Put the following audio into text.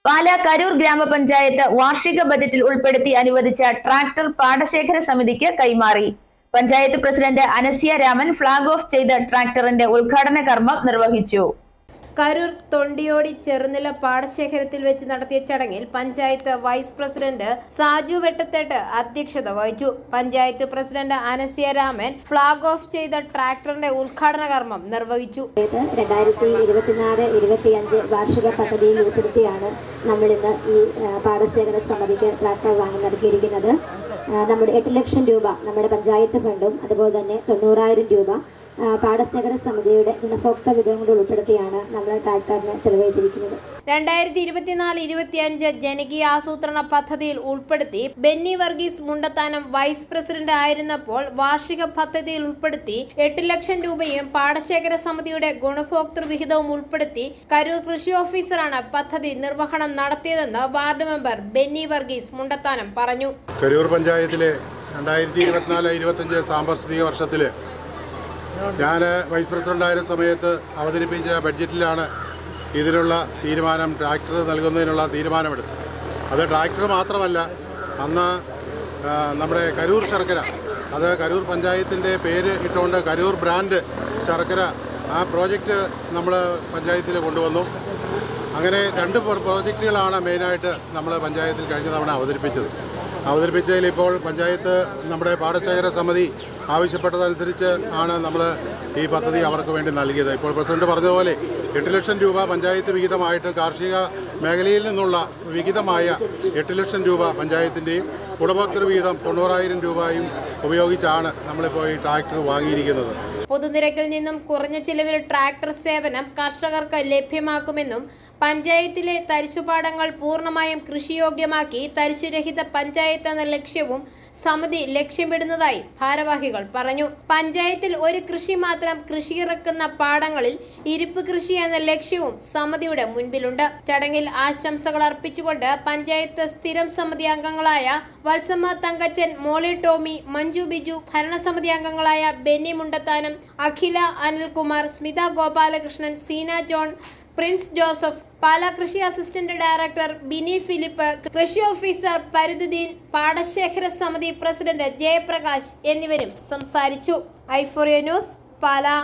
പാലാ കരൂർ ഗ്രാമപഞ്ചായത്ത് വാർഷിക ബജറ്റിൽ ഉൾപ്പെടുത്തി അനുവദിച്ച ട്രാക്ടർ പാടശേഖര സമിതിക്ക് കൈമാറി. Panchayat president Anasya Raman flag off ചെയ്ത ട്രാക്ടറിന്റെ ഉദ്ഘാടന കർമ്മം നിർവഹിച്ചു. കരൂർ തൊണ്ടിയോടി ചെറുനില പാടശേഖരത്തിൽ വെച്ച് നടത്തിയ ചടങ്ങിൽ പഞ്ചായത്ത് വൈസ് പ്രസിഡന്റ് സാജു വെട്ടത്തേട്ട് അധ്യക്ഷത വഹിച്ചു. Panchayat president Anasya Raman flag off ചെയ്ത ട്രാക്ടറിന്റെ ഉദ്ഘാടന കർമ്മം നിർവഹിച്ചു. 2024-25 വാർഷിക പദ്ധതിയിൽ ഉൾപ്പെടുത്തിയാണ് നമ്മളിന്ന് ഈ പാടശേഖര സമിതിക്ക് ട്രാക്ടർ വാങ്ങി നൽകിയിരിക്കുന്നത്. നമ്മുടെ 8 ലക്ഷം രൂപ നമ്മുടെ പഞ്ചായത്ത് ഫണ്ടും അതുപോലെ തന്നെ 90,000 രൂപ പാടശേഖര സമിതിയുടെ ഗുണഭോക്തൃ വിധങ്ങൾ ഉൾപ്പെടുത്തിയാണ് നമ്മൾ ട്രാക്ടറിന് ചെലവഴിച്ചിരിക്കുന്നത്. 2024-25 ജനകീയ ആസൂത്രണ പദ്ധതിയിൽ ഉൾപ്പെടുത്തി ബെന്നി വർഗീസ് മുണ്ടത്താനം വൈസ് പ്രസിഡന്റ് ആയിരുന്നപ്പോൾ വാർഷിക പദ്ധതിയിൽ ഉൾപ്പെടുത്തി 8 ലക്ഷം രൂപയും പാടശേഖര സമിതിയുടെ ഗുണഭോക്തൃ വിഹിതവും ഉൾപ്പെടുത്തി കരൂർ കൃഷി ഓഫീസറാണ് പദ്ധതി നിർവഹണം നടത്തിയതെന്ന് വാർഡ് മെമ്പർ ബെന്നി വർഗീസ് മുണ്ടത്താനം പറഞ്ഞു. കരൂർ പഞ്ചായത്തിലെ 2024-25 സാമ്പത്തിക വർഷത്തിൽ ഞാൻ വൈസ് പ്രസിഡൻ്റായിരുന്ന സമയത്ത് അവതരിപ്പിച്ച ബഡ്ജറ്റിലാണ് ഇതിനുള്ള തീരുമാനം, ട്രാക്ടർ നൽകുന്നതിനുള്ള തീരുമാനമെടുത്തത്. അത് ട്രാക്ടർ മാത്രമല്ല, അന്ന് നമ്മുടെ കരൂർ ശർക്കര, അത് കരൂർ പഞ്ചായത്തിൻ്റെ പേര് ഇട്ടുകൊണ്ട് കരൂർ ബ്രാൻഡ് ശർക്കര, ആ പ്രോജക്റ്റ് നമ്മൾ പഞ്ചായത്തിൽ കൊണ്ടുവന്നു. അങ്ങനെ 2 പ്രോജക്റ്റുകളാണ് മെയിനായിട്ട് നമ്മൾ പഞ്ചായത്തിൽ കഴിഞ്ഞ തവണ അവതരിപ്പിച്ചതിൽ ഇപ്പോൾ പഞ്ചായത്ത് നമ്മുടെ പാടശേഖര സമിതി ആവശ്യപ്പെട്ടതനുസരിച്ച് ആണ് നമ്മൾ ഈ പദ്ധതി അവർക്ക് വേണ്ടി നൽകിയത്. ഇപ്പോൾ പ്രസിഡന്റ് പറഞ്ഞതുപോലെ 8 ലക്ഷം രൂപ പഞ്ചായത്ത് വിഹിതമായിട്ട് കാർഷിക മേഖലയിൽ നിന്നുള്ള വിഹിതമായ 8 ലക്ഷം രൂപ പഞ്ചായത്തിൻ്റെയും ഗുണഭോക്തൃ വിഹിതം 90,000 രൂപയും ഉപയോഗിച്ചാണ് നമ്മളിപ്പോൾ ഈ ട്രാക്ടർ വാങ്ങിയിരിക്കുന്നത്. പൊതുനിരക്കിൽ നിന്നും കുറഞ്ഞ ചിലവിൽ ട്രാക്ടർ സേവനം കർഷകർക്ക് ലഭ്യമാക്കുമെന്നും പഞ്ചായത്തിലെ തരിശുപാടങ്ങൾ പൂർണ്ണമായും കൃഷിയോഗ്യമാക്കി തരിശുരഹിത പഞ്ചായത്ത് എന്ന ലക്ഷ്യവും സമിതി ലക്ഷ്യമിടുന്നതായി ഭാരവാഹികൾ പറഞ്ഞു. പഞ്ചായത്തിൽ ഒരു കൃഷി മാത്രം കൃഷിയിറക്കുന്ന പാടങ്ങളിൽ ഇരിപ്പ് കൃഷി എന്ന ലക്ഷ്യവും സമിതിയുടെ മുൻപിലുണ്ട്. ചടങ്ങിൽ ആശംസകൾ അർപ്പിച്ചുകൊണ്ട് പഞ്ചായത്ത് സ്ഥിരം സമിതി അംഗങ്ങളായ വത്സമ്മ തങ്കച്ചൻ, മോളി ടോമി, മഞ്ജു ബിജു, ഭരണസമിതി അംഗങ്ങളായ Benny Mundathanam, Akhila Anilkumar, Smitha Gopalakrishnan, Seena John, Prince Joseph, Pala കൃഷി അസിസ്റ്റന്റ് ഡയറക്ടർ ബിനി ഫിലിപ്പ്, കൃഷി ഓഫീസർ പരിദുദ്ദീൻ, പാടശേഖര സമിതി പ്രസിഡന്റ് ജയപ്രകാശ് എന്നിവരും സംസാരിച്ചു. ഐഫോറിയ ന്യൂസ്, പാലാ.